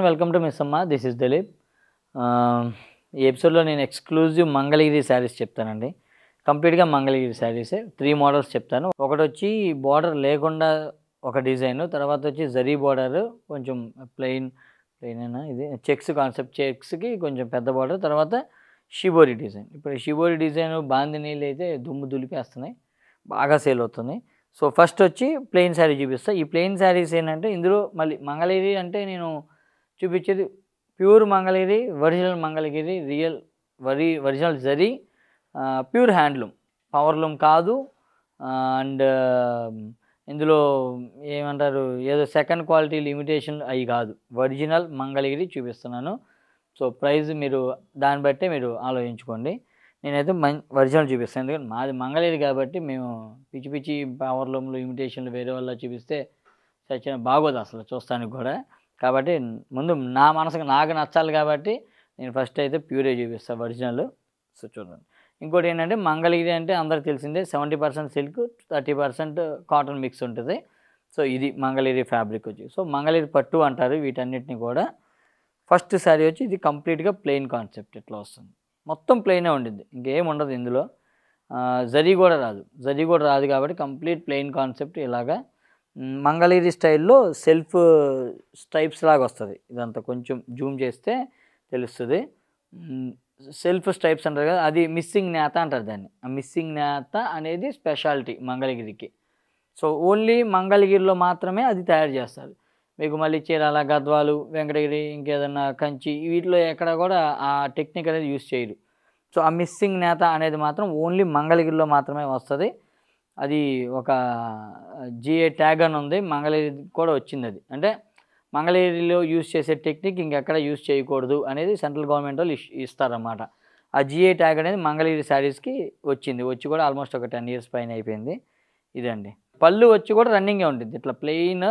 everyone, welcome to Miss Amma. This is Dilip. ఈ ఎపిసోడ్లో నేను ఎక్స్క్లూజివ్ మంగళగిరి శారీస్ చెప్తానండి. కంప్లీట్గా మంగళగిరి శారీసే. 3 మోడల్స్ చెప్తాను. ఒకటి వచ్చి బార్డర్ లేకుండా ఒక డిజైన్, తర్వాత వచ్చి జరీ బార్డర్ కొంచెం ప్లెయిన్ అయినా ఇది చెక్స్ కాన్సెప్ట్, చెక్స్కి కొంచెం పెద్ద బార్డర్, తర్వాత షిబోరి డిజైన్. ఇప్పుడు షిబోరి డిజైన్ బాందినీళ్ళు అయితే దుమ్ము దులిపేస్తున్నాయి, బాగా సేల్ అవుతుంది. సో ఫస్ట్ వచ్చి ప్లెయిన్ శారీ చూపిస్తా. ఈ ప్లెయిన్ శారీస్ ఏంటంటే ఇందులో మళ్ళీ మంగళగిరి అంటే నేను చూపించేది pure Mangalagiri, original Mangalagiri, original zari, pure handloom, powerloom కాదు. అండ్ ఇందులో ఏమంటారు, ఏదో సెకండ్ క్వాలిటీ లిమిటేషన్ అవి కాదు, ఒరిజినల్ మంగళగిరి చూపిస్తున్నాను. సో ప్రైస్ మీరు దాన్ని బట్టే మీరు ఆలోచించుకోండి. నేనైతే ఒరిజినల్ చూపిస్తాను, ఎందుకంటే మాది మంగళగిరి కాబట్టి. మేము పిచ్చి పిచ్చి పవర్లూమ్లు ఇమిటేషన్లు వేరే వాళ్ళ చూపిస్తే సచిన బాగోదు అసలు చూస్తానికి కూడా. కాబట్టి ముందు నా మనసుకు నాకు నచ్చాలి కాబట్టి నేను ఫస్ట్ అయితే ప్యూరే చూపిస్తాను, ఒరిజినల్. సో చూడండి. ఇంకోటి ఏంటంటే మంగళగిరి అంటే అందరికి తెలిసిందే, 70% సిల్క్, 30% కాటన్ మిక్స్ ఉంటుంది. సో ఇది మంగళగిరి ఫ్యాబ్రిక్ వచ్చి. సో మంగళగిరి పట్టు అంటారు వీటన్నిటిని కూడా. ఫస్ట్ శారీ వచ్చి ఇది కంప్లీట్గా ప్లెయిన్ కాన్సెప్ట్ ఇట్లా వస్తుంది, మొత్తం ప్లెయినే ఉండిద్ది, ఇంకేం ఉండదు ఇందులో. జరీ కూడా రాదు కాబట్టి కంప్లీట్ ప్లెయిన్ కాన్సెప్ట్. ఇలాగా మంగళగిరి స్టైల్లో సెల్ఫ్ స్ట్రైప్స్ లాగా వస్తుంది. ఇదంతా కొంచెం జూమ్ చేస్తే తెలుస్తుంది. సెల్ఫ్ స్ట్రైప్స్ అంటారు కదా, అది మిస్సింగ్ నేత అంటారు దాన్ని. ఆ మిస్సింగ్ నేత అనేది స్పెషాలిటీ మంగళగిరికి. సో ఓన్లీ మంగళగిరిలో మాత్రమే అది తయారు చేస్తారు. మీకు మళ్ళీ చీరాల, గద్వాలు, వెంకటగిరి, ఇంకేదన్నా కంచి, వీటిలో ఎక్కడ కూడా ఆ టెక్నిక్ అనేది యూజ్ చేయరు. సో ఆ మిస్సింగ్ నేత అనేది మాత్రం ఓన్లీ మంగళగిరిలో మాత్రమే వస్తుంది. అది ఒక జిఏ ట్యాగ్ అని ఉంది, మంగళగిరి కూడా వచ్చింది. అది అంటే మంగళగిరిలో యూజ్ చేసే టెక్నిక్ ఇంకెక్కడ యూజ్ చేయకూడదు అనేది సెంట్రల్ గవర్నమెంట్ వాళ్ళు ఇస్తారన్నమాట. ఆ జిఏ ట్యాగ్ అనేది మంగళగిరి శారీస్కి వచ్చి కూడా ఆల్మోస్ట్ ఒక 10 years పైన అయిపోయింది. ఇదండి. పళ్ళు వచ్చి కూడా రన్నింగే ఉంటుంది, ఇట్లా ప్లెయిన్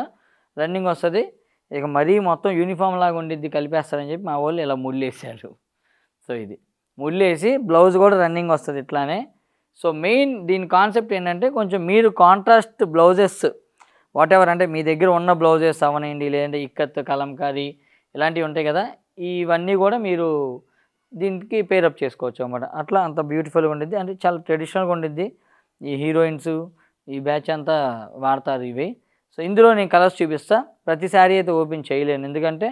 రన్నింగ్ వస్తుంది. ఇక మరీ మొత్తం యూనిఫామ్ లాగా ఉండిద్ది కలిపేస్తారని చెప్పి మా వాళ్ళు ఇలా ముళ్ళేసారు. సో ఇది ముళ్ళేసి బ్లౌజ్ కూడా రన్నింగ్ వస్తుంది ఇట్లానే. సో మెయిన్ దీని కాన్సెప్ట్ ఏంటంటే కొంచెం మీరు కాంట్రాస్ట్ బ్లౌజెస్ వాట్ ఎవర్, అంటే మీ దగ్గర ఉన్న బ్లౌజెస్ అవనండి, లేదంటే ఇక్కత్, కలంకారీ ఇలాంటివి ఉంటాయి కదా, ఇవన్నీ కూడా మీరు దీనికి పేరప్ చేసుకోవచ్చు అన్నమాట. అట్లా అంత బ్యూటిఫుల్గా ఉండిద్ది, అంటే చాలా ట్రెడిషనల్గా ఉండిద్ది. ఈ హీరోయిన్స్ ఈ బ్యాచ్ అంతా వాడతారు ఇవి. సో ఇందులో నేను కలర్స్ చూపిస్తా. ప్రతి శారీ అయితే ఓపెన్ చేయలేను, ఎందుకంటే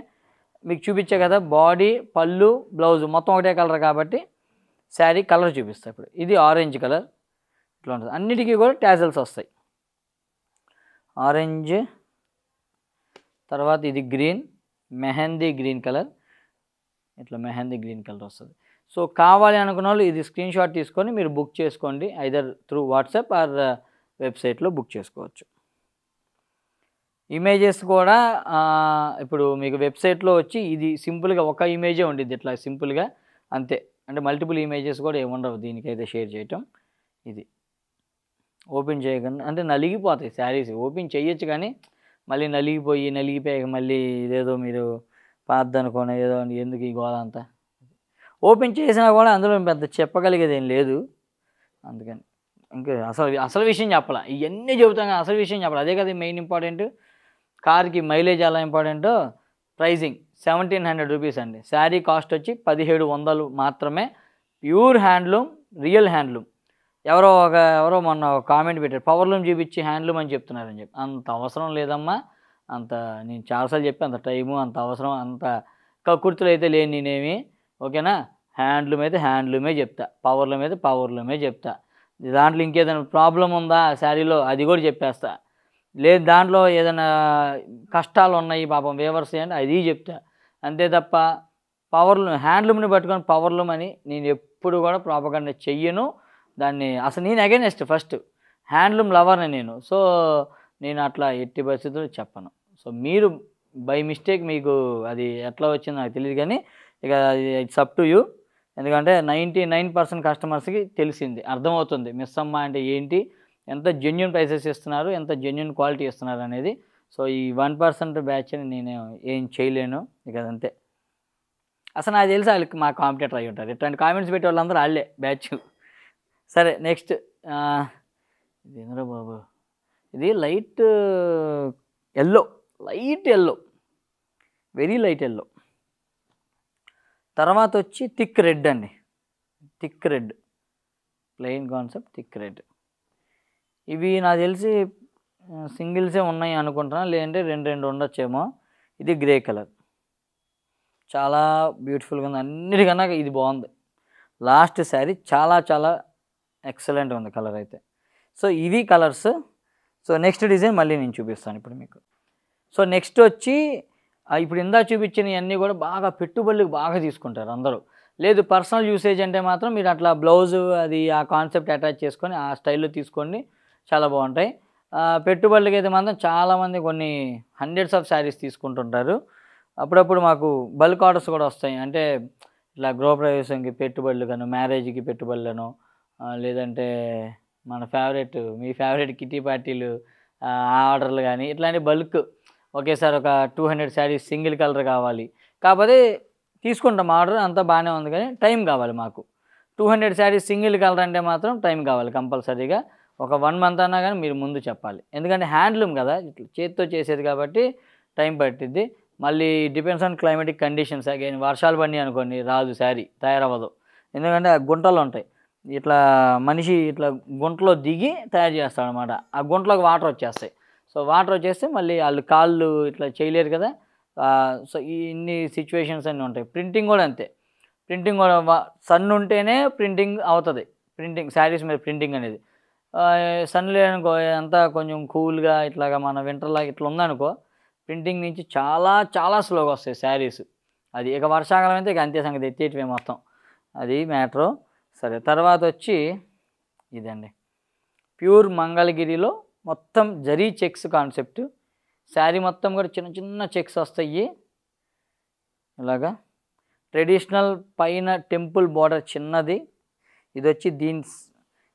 మీకు చూపించే కదా బాడీ, పళ్ళు, బ్లౌజ్ మొత్తం ఒకటే కలర్ కాబట్టి శారీ కలర్ చూపిస్తా. ఇప్పుడు ఇది ఆరెంజ్ కలర్ ఇట్లా ఉంటుంది, అన్నిటికీ కూడా టాజల్స్ వస్తాయి. ఆరెంజ్, తర్వాత ఇది గ్రీన్, మెహందీ గ్రీన్ కలర్, ఇట్లా మెహందీ గ్రీన్ కలర్ వస్తుంది. సో కావాలి అనుకున్న వాళ్ళు ఇది స్క్రీన్ షాట్ తీసుకొని మీరు బుక్ చేసుకోండి, ఐదర్ త్రూ వాట్సాప్ ఆర్ వెబ్సైట్లో బుక్ చేసుకోవచ్చు. ఇమేజెస్ కూడా ఇప్పుడు మీకు వెబ్సైట్లో వచ్చి ఇది సింపుల్గా ఒక ఇమేజే ఉండిద్ది, ఇట్లా సింపుల్గా అంతే. అంటే మల్టిపుల్ ఇమేజెస్ కూడా ఏముండవు దీనికైతే షేర్ చేయటం. ఇది ఓపెన్ చేయకుండా అంటే నలిగిపోతాయి శారీస్. ఓపెన్ చేయొచ్చు కానీ మళ్ళీ నలిగిపోయాక మళ్ళీ ఇదేదో మీరు పాద్దనుకోని ఏదో ఎందుకు ఈ గోళ అంతా. ఓపెన్ చేసినా కూడా అందులో పెద్ద చెప్పగలిగేది ఏం లేదు, అందుకని ఇంకా అసలు విషయం చెప్పాల. ఇవన్నీ చెబుతాం కానీ అసలు విషయం చెప్పాలి, అదే కదా మెయిన్ ఇంపార్టెంట్. కార్కి మైలేజ్ ఎలా ఇంపార్టెంటో, ప్రైజింగ్ 1700 రూపీస్ అండి. శారీ కాస్ట్ వచ్చి 1700 మాత్రమే. Pure handloom, real handloom. ఎవరో మొన్న కామెంట్ పెట్టారు, పవర్లూమ్ చూపించి హ్యాండ్లూమ్ అని చెప్తున్నారని చెప్పి. అంత అవసరం లేదమ్మా, అంత నేను చాలాసార్లు చెప్పి అంత టైము అంత అవసరం అంత కక్కుర్తులు అయితే లేని నేనేమి, ఓకేనా. హ్యాండ్లూమ్ అయితే హ్యాండ్లూమే చెప్తా, పవర్లూమ్ అయితే పవర్లూమే చెప్తా. దాంట్లో ఇంకేదైనా ప్రాబ్లం ఉందా శారీలో అది కూడా చెప్పేస్తా. లేదు దాంట్లో ఏదైనా కష్టాలు ఉన్నాయి పాపం వేవర్స్ అంటే అది చెప్తా, అంతే తప్ప హ్యాండ్లూమ్ని పట్టుకొని పవర్లూమ్ అని నేను ఎప్పుడు కూడా ప్రాపగండా చెయ్యను. దాన్ని అసలు నేను అగైనెస్ట్, ఫస్ట్ హ్యాండ్లూమ్ లవర్ని నేను. సో నేను అట్లా ఎట్టి పరిస్థితుల్లో చెప్పను. సో మీరు బై మిస్టేక్ మీకు అది ఎట్లా వచ్చిందో నాకు తెలియదు కానీ ఇక ఇట్స్ అప్ టు యూ. ఎందుకంటే 99% కస్టమర్స్కి తెలిసింది, అర్థమవుతుంది మిస్ అమ్మ అంటే ఏంటి, ఎంత జెన్యున్ ప్రైసెస్ ఇస్తున్నారు, ఎంత జెన్యున్ క్వాలిటీ ఇస్తున్నారు అనేది. సో ఈ 1% బ్యాచ్ని నేను ఏం చేయలేను, ఇక అంతే. అసలు నాకు తెలిసి వాళ్ళకి మా కాంపిటేటర్ అయి ఉంటారు, ఇట్లాంటి కామెంట్స్ పెట్టే వాళ్ళందరూ వాళ్ళే బ్యాచ్. సరే నెక్స్ట్, ఇది ఏంద్రా బాబు, ఇది light yellow very light yellow. తర్వాత వచ్చి థిక్ రెడ్ అండి, thick red, plain concept thick red. ఇవి నాకు తెలిసి సింగిల్సే ఉన్నాయి అనుకుంటున్నాను, లేదంటే రెండు ఉండొచ్చేమో. ఇది గ్రే కలర్, చాలా బ్యూటిఫుల్గా ఉంది, అన్నిటికన్నా ఇది బాగుంది. లాస్ట్ శారీ చాలా చాలా ఎక్సలెంట్ ఉంది కలర్ అయితే. సో ఇవి కలర్స్. సో నెక్స్ట్ డిజైన్ మళ్ళీ నేను చూపిస్తాను ఇప్పుడు మీకు. సో నెక్స్ట్ వచ్చి ఇప్పుడు ఇందా చూపించినవన్నీ కూడా బాగా పెట్టుబడులకు బాగా తీసుకుంటారు అందరూ. లేదు పర్సనల్ యూసేజ్ అంటే మాత్రం మీరు అట్లా బ్లౌజు అది ఆ కాన్సెప్ట్ అటాచ్ చేసుకొని ఆ స్టైల్లో తీసుకోండి, చాలా బాగుంటాయి. పెట్టుబడులకి అయితే మాత్రం చాలామంది కొన్ని హండ్రెడ్స్ ఆఫ్ శారీస్ తీసుకుంటుంటారు. అప్పుడప్పుడు మాకు బల్క్ ఆర్డర్స్ కూడా వస్తాయి, అంటే ఇట్లా గృహప్రవేశంకి పెట్టుబడులు గాను, మ్యారేజ్కి పెట్టుబడులను, లేదంటే మన మీ ఫేవరెట్ కిటీ పార్టీలు ఆ ఆర్డర్లు కానీ ఇట్లాంటి బల్క్ ఒకేసారి ఒక 200 శారీస్ సింగిల్ కలర్ కావాలి, కాకపోతే తీసుకుంటాం ఆర్డర్, అంతా బాగానే ఉంది కానీ టైం కావాలి మాకు. 200 శారీస్ సింగిల్ కలర్ అంటే మాత్రం టైం కావాలి కంపల్సరీగా. ఒక 1 మంత్ అన్నా కానీ మీరు ముందు చెప్పాలి, ఎందుకంటే హ్యాండ్లూమ్ కదా, ఇట్లా చేతితో చేసేది కాబట్టి టైం పట్టిద్ది. మళ్ళీ depends on climatic conditions. Again వర్షాలు పడినాయి అనుకోండి రాదు, శారీ తయారవ్వదు, ఎందుకంటే ఆ గుంటలు ఉంటాయి. ఇట్లా మనిషి ఇట్లా గుంటలో దిగి తయారు చేస్తాడు అనమాట, ఆ గుంటలోకి వాటర్ వచ్చేస్తాయి. సో వాటర్ వచ్చేస్తే మళ్ళీ వాళ్ళు కాళ్ళు ఇట్లా చేయలేరు కదా. సో ఇన్ని సిచ్యువేషన్స్ అన్నీ ఉంటాయి. ప్రింటింగ్ కూడా అంతే, ప్రింటింగ్ కూడా సన్ ఉంటేనే ప్రింటింగ్ అవుతుంది, ప్రింటింగ్ శారీస్ మీద ప్రింటింగ్ అనేది. సన్ లేదనుకో, అంతా కొంచెం కూల్గా ఇట్లాగా మన వింటర్లాగా ఇట్లా ఉందనుకో, ప్రింటింగ్ నుంచి చాలా చాలా స్లోగా వస్తాయి శారీస్. అది ఇక వర్షాకాలం అయితే ఇక అంతే సంగతి, ఎత్తేటివే మొత్తం, అది మ్యాటరు. సరే తర్వాత వచ్చి ఇదండి, ప్యూర్ మంగళగిరిలో మొత్తం జరీ చెక్స్ కాన్సెప్ట్. శారీ మొత్తం కూడా చిన్న చిన్న చెక్స్ వస్తాయి ఇలాగా. ట్రెడిషనల్ పైన టెంపుల్ బార్డర్ చిన్నది. ఇది వచ్చి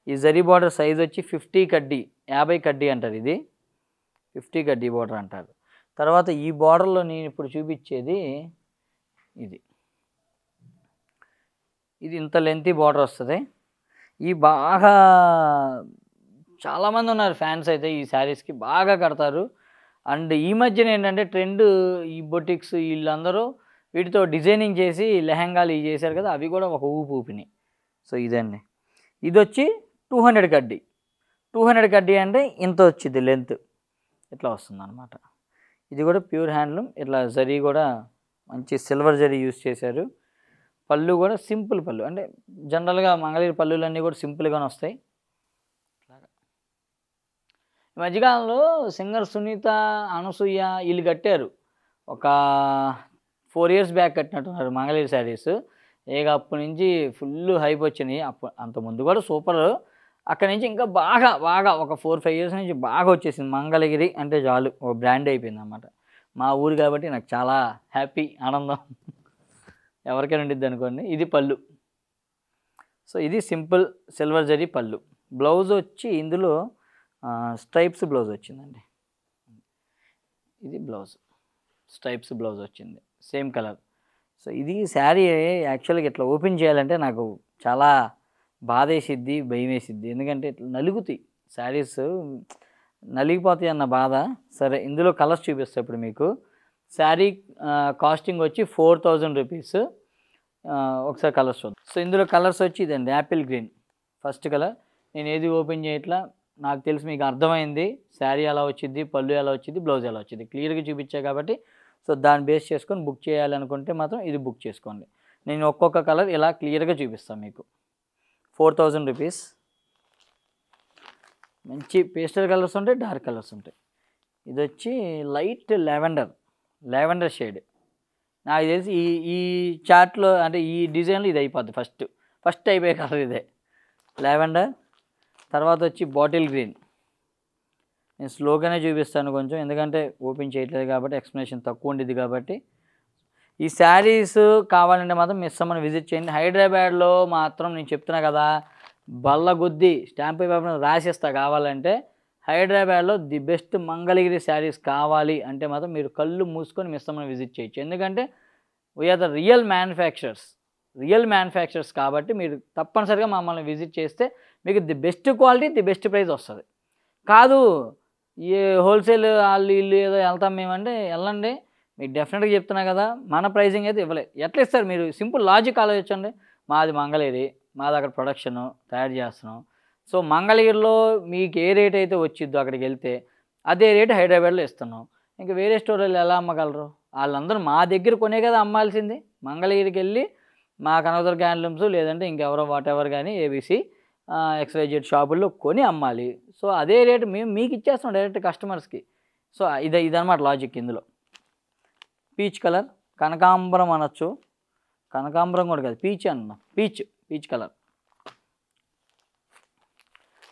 ఈ జరీ బార్డర్ సైజ్ వచ్చి 50 కడ్డీ, 50 కడ్డీ అంటారు, ఇది 50 కడ్డీ బార్డర్ అంటారు. తర్వాత ఈ బార్డర్లో నేను ఇప్పుడు చూపించేది ఇది ఇంత లెంతీ బార్డర్ వస్తుంది. ఈ బాగా చాలామంది ఉన్నారు ఫ్యాన్స్ అయితే ఈ శారీస్కి బాగా కడతారు. అండ్ ఈ మధ్యన ఏంటంటే ట్రెండ్, ఈ బొటిక్స్ వీళ్ళందరూ వీటితో డిజైనింగ్ చేసి లెహంగాలు ఇవి చేశారు కదా, అవి కూడా ఒక ఊపినాయి. సో ఇదండి, ఇది వచ్చి 200 కడ్డీ. 200 కడ్డీ అంటే ఇంత వచ్చింది లెంత్, ఇట్లా వస్తుంది అనమాట. ఇది కూడా ప్యూర్ హ్యాండ్లూమ్. ఇట్లా జరీ కూడా మంచి సిల్వర్ జరీ యూజ్ చేశారు. పళ్ళు కూడా సింపుల్ పళ్ళు, అంటే జనరల్గా మంగళగిరి పళ్ళులన్నీ కూడా సింపుల్గానే వస్తాయి. ఈ మధ్యకాలంలో సింగర్ సునీత, అనసూయ వీళ్ళు కట్టారు, ఒక 4 years బ్యాక్ కట్టినట్టున్నారు మంగళగిరి శారీస్. ఇక అప్పటి నుంచి ఫుల్ హైప్ వచ్చినాయి. అంతకుముందు కూడా సూపర్, అక్కడి నుంచి ఇంకా బాగా బాగా ఒక 4-5 years నుంచి బాగా వచ్చేసింది. మంగళగిరి అంటే చాలు ఒక బ్రాండ్ అయిపోయింది అన్నమాట. మా ఊరు కాబట్టి నాకు చాలా హ్యాపీ, ఆనందం, ఎవరికైనా ఉండిద్ది అనుకోండి. ఇది పళ్ళు. సో ఇది సింపుల్ సిల్వర్ జరీ పళ్ళు. బ్లౌజ్ వచ్చి ఇందులో స్ట్రైప్స్ బ్లౌజ్ వచ్చిందండి. ఇది బ్లౌజ్, స్ట్రైప్స్ బ్లౌజ్ వచ్చింది, సేమ్ కలర్. సో ఇది శారీ యాక్చువల్గా ఇట్లా ఓపెన్ చేయాలంటే నాకు చాలా బాధ వేసిద్ది, భయం వేసిద్ది, ఎందుకంటే ఇట్లా నలుగుతాయి శారీస్, నలిగిపోతాయి అన్న బాధ. సరే ఇందులో కలర్స్ చూపిస్తాను ఇప్పుడు మీకు. శారీ కాస్టింగ్ వచ్చి 4000 రూపీస్. ఒకసారి కలర్స్ చూద్దాం. సో ఇందులో కలర్స్ వచ్చి ఇదండి, యాపిల్ గ్రీన్ ఫస్ట్ కలర్. నేను ఏది ఓపెన్ చేయట్లా, నాకు తెలిసి మీకు అర్థమైంది శారీ ఎలా వచ్చింది, పళ్ళు ఎలా వచ్చింది, బ్లౌజ్ ఎలా వచ్చింది, క్లియర్గా చూపించా కాబట్టి. సో దాన్ని బేస్ చేసుకొని బుక్ చేయాలనుకుంటే మాత్రం ఇది బుక్ చేసుకోండి. నేను ఒక్కొక్క కలర్ ఇలా క్లియర్గా చూపిస్తాను మీకు. 4000 రూపీస్. మంచి పేస్టల్ కలర్స్ ఉంటాయి, డార్క్ కలర్స్ ఉంటాయి. ఇది వచ్చి లైట్ లెవెండర్ షేడ్. నాకు తెలిసి ఈ చార్ట్లో అంటే ఈ డిజైన్లో ఇది అయిపోద్ది, ఫస్ట్ అయిపోయే కలర్ ఇదే లెవెండర్. తర్వాత వచ్చి బాటిల్ గ్రీన్. నేను స్లోగానే చూపిస్తాను కొంచెం, ఎందుకంటే ఓపెన్ చేయట్లేదు కాబట్టి ఎక్స్ప్లెనేషన్ తక్కువ ఉండేది కాబట్టి. ఈ శారీస్ కావాలంటే మాత్రం మిస్ అమ్మని విజిట్ చేయండి. హైదరాబాద్లో మాత్రం నేను చెప్తున్నా కదా, బల్లగుద్ది స్టాంప్ పేపర్ రాసిస్తా. కావాలంటే హైదరాబాద్లో ది బెస్ట్ మంగళగిరి శారీస్ కావాలి అంటే మాత్రం మీరు కళ్ళు మూసుకొని మిస్ అమ్మని విజిట్ చేయొచ్చు, ఎందుకంటే వీఆర్ ద రియల్ మ్యానుఫ్యాక్చరర్స్ కాబట్టి మీరు తప్పనిసరిగా మమ్మల్ని విజిట్ చేస్తే మీకు the best quality, the best price వస్తుంది. కాదు ఏ హోల్సేల్ వాళ్ళు వీళ్ళు ఏదో వెళ్తాం మేమంటే వెళ్ళండి, మీకు డెఫినెట్గా చెప్తున్నా కదా, మన ప్రైజింగ్ అయితే ఇవ్వలేదు. ఎట్లా ఇస్తారు మీరు? సింపుల్ లాజిక్ ఆలోచించండి. మాది మంగళగిరి, మాది అక్కడ ప్రొడక్షను తయారు చేస్తున్నాం. సో మంగళగిరిలో మీకు ఏ రేట్ అయితే వచ్చిద్దో అక్కడికి వెళ్తే అదే రేటు హైదరాబాద్లో ఇస్తున్నాం. ఇంకా వేరే స్టోర్లు ఎలా అమ్మగలరు? వాళ్ళందరూ మా దగ్గర కొనే కదా అమ్మాల్సింది. మంగళగిరికి వెళ్ళి మా కనకదుర్గ హ్యాండ్లూమ్స్ లేదంటే ఇంకెవరో వాటెవర్ కానీ ఏబీసీ XYZ షాపుల్లో కొని అమ్మాలి. సో అదే రేటు మేము మీకు ఇచ్చేస్తాం డైరెక్ట్ కస్టమర్స్కి. సో ఇదన్నమాట లాజిక్ ఇందులో. పీచ్ కలర్, కనకాంబరం అనొచ్చు, కనకాంబరం కూడా కాదు, పీచ్ అన్న, పీచ్ కలర్.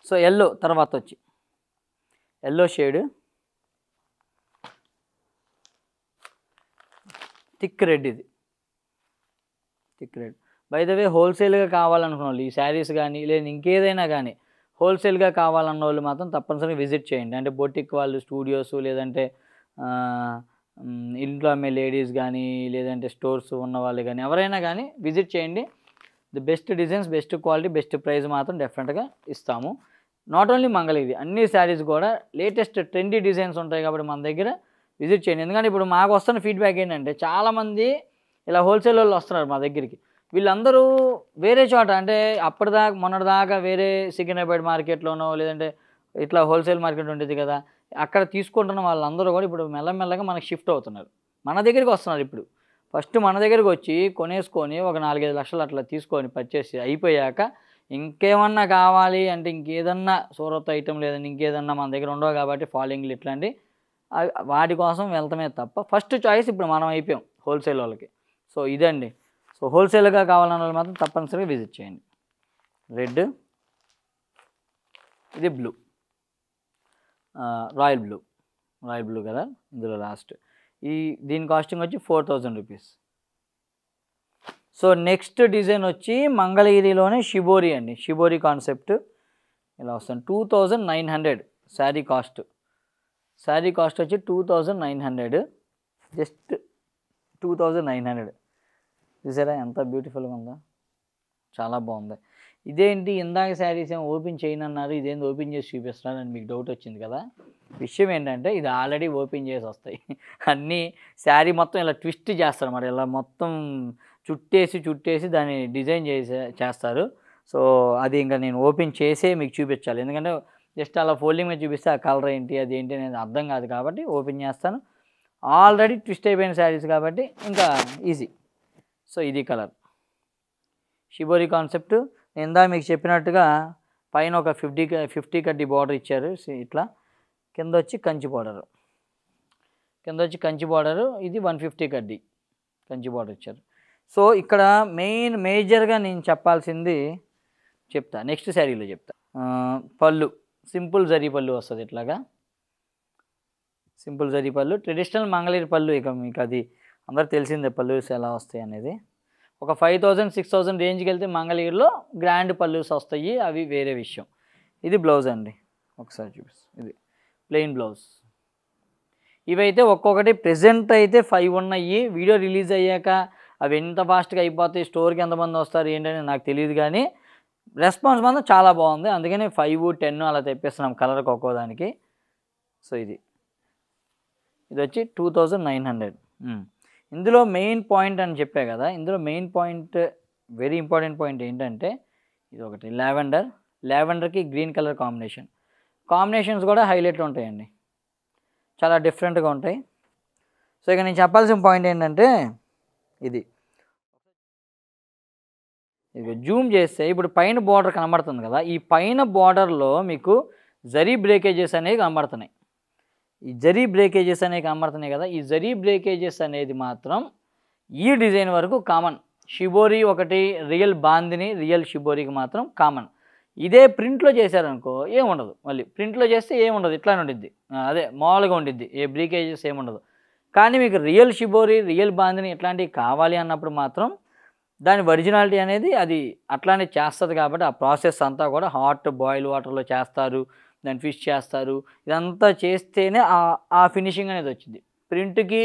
సో ఎల్లో తర్వాత వచ్చి ఎల్లో షేడ్, థిక్ రెడ్. ఇది thick red. By the way హోల్సేల్గా కావాలనుకున్న వాళ్ళు ఈ శారీస్ కానీ లేదా ఇంకేదైనా కానీ హోల్సేల్గా కావాలన్న వాళ్ళు మాత్రం తప్పనిసరిగా విజిట్ చేయండి. అంటే బొటిక్ వాళ్ళు, స్టూడియోస్, లేదంటే ఇంట్లో అమ్మే లేడీస్ కానీ లేదంటే స్టోర్స్ ఉన్న వాళ్ళు కానీ ఎవరైనా కానీ విజిట్ చేయండి. The best designs, best quality, best price మాత్రం డెఫినెట్గా ఇస్తాము. నాట్ ఓన్లీ మంగళగిరి, అన్ని శారీస్ కూడా లేటెస్ట్ ట్రెండీ డిజైన్స్ ఉంటాయి కాబట్టి మన దగ్గర విజిట్ చేయండి. ఎందుకంటే ఇప్పుడు మాకు వస్తున్న ఫీడ్బ్యాక్ ఏంటంటే చాలామంది ఇలా హోల్సేల్ వాళ్ళు వస్తున్నారు మా దగ్గరికి. వీళ్ళందరూ వేరే చోట అంటే అప్పటిదాకా మొన్నటిదాకా వేరే సికింద్రాబాద్ మార్కెట్లోనో లేదంటే ఇట్లా హోల్సేల్ మార్కెట్ ఉంటుంది కదా, అక్కడ తీసుకుంటున్న వాళ్ళందరూ కూడా ఇప్పుడు మెల్లమెల్లగా మనకి షిఫ్ట్ అవుతున్నారు, మన దగ్గరికి వస్తున్నారు. ఇప్పుడు ఫస్ట్ మన దగ్గరికి వచ్చి కొనేసుకొని ఒక 4-5 లక్షలు అట్లా తీసుకొని పర్చేసి అయిపోయాక ఇంకేమన్నా కావాలి అంటే ఇంకేదన్నా సూరత్ ఐటెం లేదంటే ఇంకేదన్నా మన దగ్గర ఉండవు కాబట్టి ఫాలోయింగ్లు ఇట్లాంటి వాటి కోసం వెళ్తామే తప్ప ఫస్ట్ చాయిస్ ఇప్పుడు మనం అయిపోయాం హోల్సేల్ వాళ్ళకి. సో ఇదండి. సో హోల్సేల్గా కావాలన్న వాళ్ళు మాత్రం తప్పనిసరిగా విజిట్ చేయండి. రెడ్, ఇది బ్లూ, రాయల్ బ్లూ కదా ఇందులో లాస్ట్. దీని కాస్టింగ్ వచ్చి 4000 రూపీస్. సో నెక్స్ట్ డిజైన్ వచ్చి మంగళగిరిలోనే షిబోరి అండి. షిబోరి కాన్సెప్ట్ ఇలా వస్తుంది. 2900 శారీ కాస్ట్. శారీ కాస్ట్ వచ్చి 2900, జస్ట్ 2900. చూసారా ఎంత బ్యూటిఫుల్గా ఉందో, చాలా బాగుంది. ఇదేంటి ఇందాక శారీస్ ఏమో ఓపెన్ చేయనన్నారు, ఇదేంటి ఓపెన్ చేసి చూపిస్తున్నారు అని మీకు డౌట్ వచ్చింది కదా. విషయం ఏంటంటే ఇది ఆల్రెడీ ఓపెన్ చేసి వస్తాయి అన్నీ. శారీ మొత్తం ఇలా ట్విస్ట్ చేస్తారు అన్నమాట, ఇలా మొత్తం చుట్టేసి దాన్ని డిజైన్ చేస్తారు. సో అది ఇంకా నేను ఓపెన్ చేసే మీకు చూపించాలి, ఎందుకంటే జస్ట్ అలా ఫోల్డింగ్ మీద చూపిస్తే ఆ కలర్ ఏంటి అది ఏంటి అనేది అర్థం కాదు కాబట్టి ఓపెన్ చేస్తాను. ఆల్రెడీ ట్విస్ట్ అయిపోయిన శారీస్ కాబట్టి ఇంకా ఈజీ. సో ఇది కలర్ షిబోరి కాన్సెప్ట్. ఇందా మీకు చెప్పినట్టుగా పైన ఒక 50 కడ్డీ బార్డర్ ఇచ్చారు ఇట్లా, కింద వచ్చి కంచి బార్డరు, ఇది 150 కడ్డీ కంచి బార్డర్ ఇచ్చారు. సో ఇక్కడ మేజర్గా నేను చెప్పాల్సింది చెప్తా, నెక్స్ట్ శారీలో చెప్తా. పళ్ళు సింపుల్ జరీ పళ్ళు వస్తుంది, ఇట్లాగా సింపుల్ జరీ పళ్ళు, ట్రెడిషనల్ మంగళగిరి పళ్ళు. ఇక మీకు అది అందరూ తెలిసిందే పళ్ళుస్ ఎలా వస్తాయి అనేది. ఒక 5000-6000 రేంజ్కి వెళ్తే మంగళగిరిలో గ్రాండ్ పళ్ళుస్ వస్తాయి, అవి వేరే విషయం. ఇది బ్లౌజ్ అండి, ఒకసారి చూపిస్తాను. ఇది ప్లెయిన్ బ్లౌజ్. ఇవైతే ఒక్కొక్కటి ప్రెజెంట్ అయితే 5 ఉన్నాయి. వీడియో రిలీజ్ అయ్యాక అవి ఎంత ఫాస్ట్గా అయిపోతాయి, స్టోర్కి ఎంతమంది వస్తారు ఏంటని నాకు తెలియదు, కానీ రెస్పాన్స్ మాత్రం చాలా బాగుంది. అందుకని 5-10 అలా తెప్పిస్తున్నాం కలర్కి ఒక్కోదానికి. సో ఇది వచ్చి 2900. ఇందులో మెయిన్ పాయింట్ అని చెప్పా కదా, ఇందులో main point, very important point ఏంటంటే ఇది ఒకటి లావెండర్కి గ్రీన్ కలర్ కాంబినేషన్స్ కూడా హైలైట్లు ఉంటాయండి, చాలా డిఫరెంట్గా ఉంటాయి. సో ఇక నేను చెప్పాల్సిన పాయింట్ ఏంటంటే ఇది జూమ్ చేస్తే ఇప్పుడు పైన బార్డర్ కనబడుతుంది కదా, ఈ పైన బార్డర్లో మీకు జరీ బ్రేకేజెస్ అనేవి కనబడుతున్నాయి. ఈ జరీ బ్రేకేజెస్ అనేవి కనబడుతున్నాయి కదా, ఈ జరీ బ్రేకేజెస్ అనేది మాత్రం ఈ డిజైన్ వరకు కామన్. షిబోరి ఒకటి, రియల్ బాందిని, రియల్ షిబోరికి మాత్రం కామన్. ఇదే ప్రింట్లో చేశారనుకో ఏముండదు, మళ్ళీ ప్రింట్లో చేస్తే ఏముండదు, ఇట్లానే ఉండిద్ది, అదే మామూలుగా ఉండిద్ది, ఏ బ్రేకేజెస్ ఏముండదు. కానీ మీకు రియల్ షిబోరి, రియల్ బాందిని ఇట్లాంటివి కావాలి అన్నప్పుడు మాత్రం దాని ఒరిజినాలిటీ అనేది అది అట్లానే చేస్తుంది. కాబట్టి ఆ ప్రాసెస్ అంతా కూడా హాట్ బాయిల్ వాటర్లో చేస్తారు, దాన్ని ఫిష్ చేస్తారు, ఇదంతా చేస్తేనే ఆ ఫినిషింగ్ అనేది వచ్చింది. ప్రింట్కి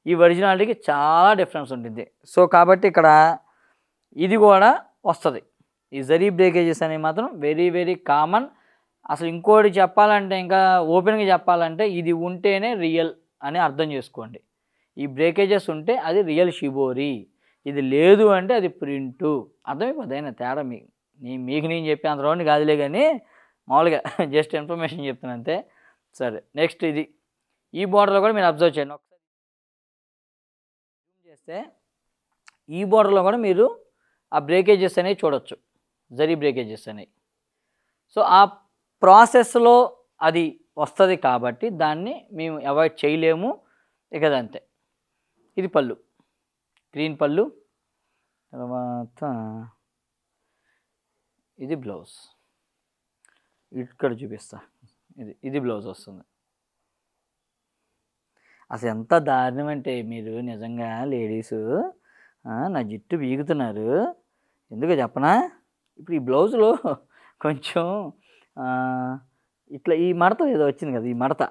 ఈ ఒరిజినాలిటీకి చాలా డిఫరెన్స్ ఉంటుంది. సో కాబట్టి ఇక్కడ ఇది కూడా వస్తుంది. ఈ జరీ బ్రేకేజెస్ అనేవి మాత్రం వెరీ వెరీ కామన్. అసలు ఇంకోటి చెప్పాలంటే, ఇంకా ఓపెన్గా చెప్పాలంటే ఇది ఉంటేనే రియల్ అని అర్థం చేసుకోండి. ఈ బ్రేకేజెస్ ఉంటే అది రియల్ షిబోరి, ఇది లేదు అంటే అది ప్రింటు. అర్థమైపోద్ది తేడా మీకు నేను చెప్పే అంత రౌండ్ కాదులే కానీ మామూలుగా జస్ట్ ఇన్ఫర్మేషన్ చెప్తాను అంతే. సరే నెక్స్ట్ ఇది ఈ బోర్డర్లో కూడా మీరు అబ్జర్వ్ చేయండి ఒకసారి చేస్తే ఈ బోర్డర్లో కూడా మీరు ఆ బ్రేకేజెస్ అనేవి చూడొచ్చు, జరీ బ్రేకేజెస్ అనేవి. సో ఆ ప్రాసెస్లో అది వస్తుంది కాబట్టి దాన్ని మేము అవాయిడ్ చేయలేము. ఇక అంతే. ఇది పళ్ళు, గ్రీన్ పళ్ళు. తర్వాత ఇది బ్లౌజ్, ఇక్కడ చూపిస్తా. ఇది బ్లౌజ్ వస్తుంది. అసలు ఎంత దారుణం అంటే మీరు నిజంగా లేడీసు నా జుట్టు బీగుతున్నారు ఎందుకో చెప్పనా. ఇప్పుడు ఈ బ్లౌజ్లో కొంచెం ఇట్లా ఈ మడత ఏదో వచ్చింది కదా,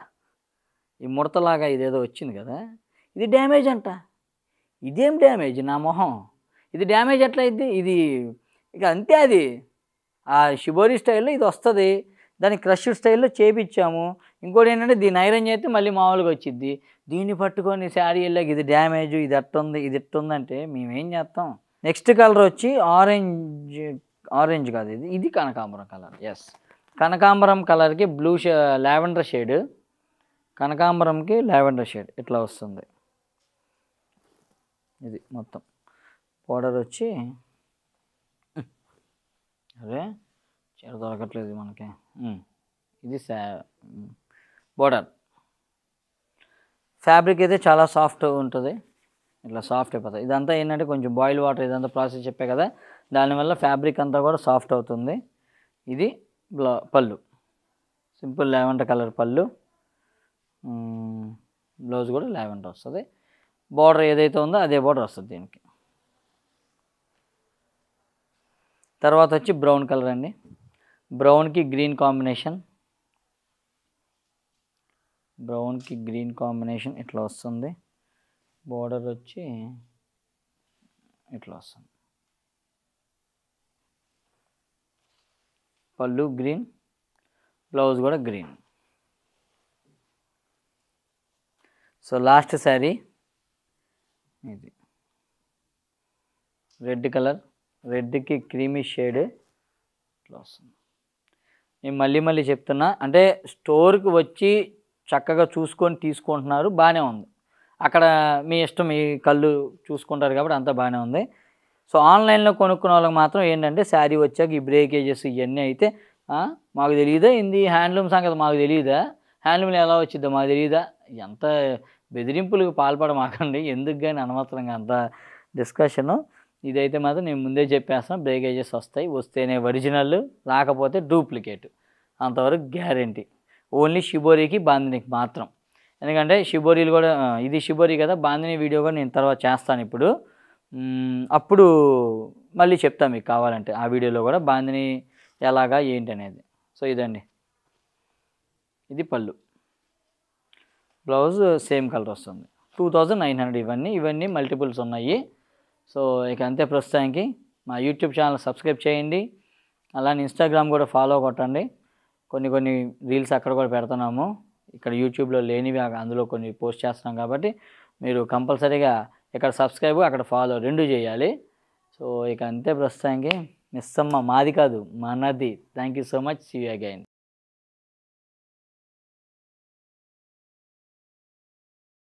ఈ ముడతలాగా ఇదేదో వచ్చింది కదా, ఇది డ్యామేజ్ అంట. ఇదేం డ్యామేజ్ నా మొహం, ఇది డ్యామేజ్ ఎట్లా అయింది? ఇది ఇక అంతే, అది ఆ షిబోరి స్టైల్లో ఇది వస్తుంది, దాన్ని క్రష్ స్టైల్లో చేపించాము. ఇంకోటి ఏంటంటే దీన్ని ఐరన్ చేస్తే మళ్ళీ మామూలుగా వచ్చిద్ది. దీన్ని పట్టుకొని శారీ వెళ్ళాక ఇది డ్యామేజ్, ఇది ఎట్టుంది, ఇది ఎట్టుందంటే మేమేం చేస్తాం. నెక్స్ట్ కలర్ వచ్చి ఆరెంజ్ కాదు, ఇది కనకాంబరం కలర్. ఎస్, కనకాంబరం కలర్కి లావెండర్ షేడ్, కనకాంబరంకి లావెండర్ షేడ్ ఇట్లా వస్తుంది. ఇది మొత్తం బోర్డర్ వచ్చి అదే చీర దొరకట్లేదు మనకి. ఇది బోర్డర్ ఫ్యాబ్రిక్ అయితే చాలా సాఫ్ట్ ఉంటుంది, ఇట్లా సాఫ్ట్ అయిపోతుంది. ఇదంతా ఏంటంటే కొంచెం బాయిల్ వాటర్ ఇదంతా ప్రాసెస్ చెప్పే కదా, దానివల్ల ఫ్యాబ్రిక్ అంతా కూడా సాఫ్ట్ అవుతుంది. ఇది పళ్ళు, సింపుల్ లావెండర్ కలర్ పళ్ళు, బ్లౌజ్ కూడా లావెండర్ వస్తుంది. బార్డర్ ఏదైతే ఉందో అదే బార్డర్ వస్తుంది దీనికి. తర్వాత వచ్చి బ్రౌన్ కలర్ అండి, బ్రౌన్కి గ్రీన్ కాంబినేషన్, బ్రౌన్కి గ్రీన్ కాంబినేషన్ ఇట్లా వస్తుంది. బార్డర్ వచ్చి ఇట్లా వస్తుంది. పళ్ళు గ్రీన్, బ్లౌజ్ కూడా గ్రీన్. సో లాస్ట్ శారీ ఇది రెడ్ కలర్, రెడ్కి క్రీమీ షేడ్ ఇట్లా వస్తుంది. నేను మళ్ళీ చెప్తున్నా, అంటే స్టోర్కి వచ్చి చక్కగా చూసుకొని తీసుకుంటున్నారు, బాగానే ఉంది. అక్కడ మీ ఇష్టం, మీ కళ్ళు చూసుకుంటారు కాబట్టి అంతా బాగానే ఉంది. సో ఆన్లైన్లో కొనుక్కున్న వాళ్ళకి మాత్రం ఏంటంటే శారీ వచ్చాక ఈ బ్రేకేజెస్ ఇవన్నీ అయితే మాకు తెలియదా, ఇది హ్యాండ్లూమ్ సంగతి మాకు తెలియదా, హ్యాండ్లూమ్లో ఎలా వచ్చిద్దో మాకు తెలియదా, ఎంత బెదిరింపులకు పాల్పడమాకండి ఎందుకు కానీ అనవసరంగా అంత డిస్కషను. ఇదైతే మాత్రం నేను ముందే చెప్పేస్తాను, బ్రేకేజెస్ వస్తేనే ఒరిజినల్, రాకపోతే డూప్లికేట్, అంతవరకు గ్యారంటీ. ఓన్లీ షిబోరికి బాందినికి మాత్రం. ఎందుకంటే షిబోరీలు కూడా ఇది షిబోరి కదా, బాందిని వీడియో కూడా నేను తర్వాత చేస్తాను ఇప్పుడు, అప్పుడు మళ్ళీ చెప్తాను మీకు కావాలంటే ఆ వీడియోలో కూడా బాందిని ఎలాగా ఏంటి అనేది. సో ఇదండి, ఇది పళ్ళు, బ్లౌజ్ సేమ్ కలర్ వస్తుంది. 2900 ఇవన్నీ మల్టిపుల్స్ ఉన్నాయి. సో ఇక అంతే ప్రస్తుతానికి. మా యూట్యూబ్ ఛానల్ సబ్స్క్రైబ్ చేయండి, అలానే ఇన్స్టాగ్రామ్ కూడా ఫాలో కొట్టండి. కొన్ని రీల్స్ అక్కడ కూడా పెడుతున్నాము, ఇక్కడ యూట్యూబ్లో లేనివి అందులో కొన్ని పోస్ట్ చేస్తున్నాం కాబట్టి మీరు కంపల్సరీగా ఇక్కడ సబ్స్క్రైబ్ అక్కడ ఫాలో రెండు చేయాలి. సో ఇక అంతే ప్రస్తుతానికి. మిస్సమ్మ మాది కాదు మనది. Thank you so much. See you again.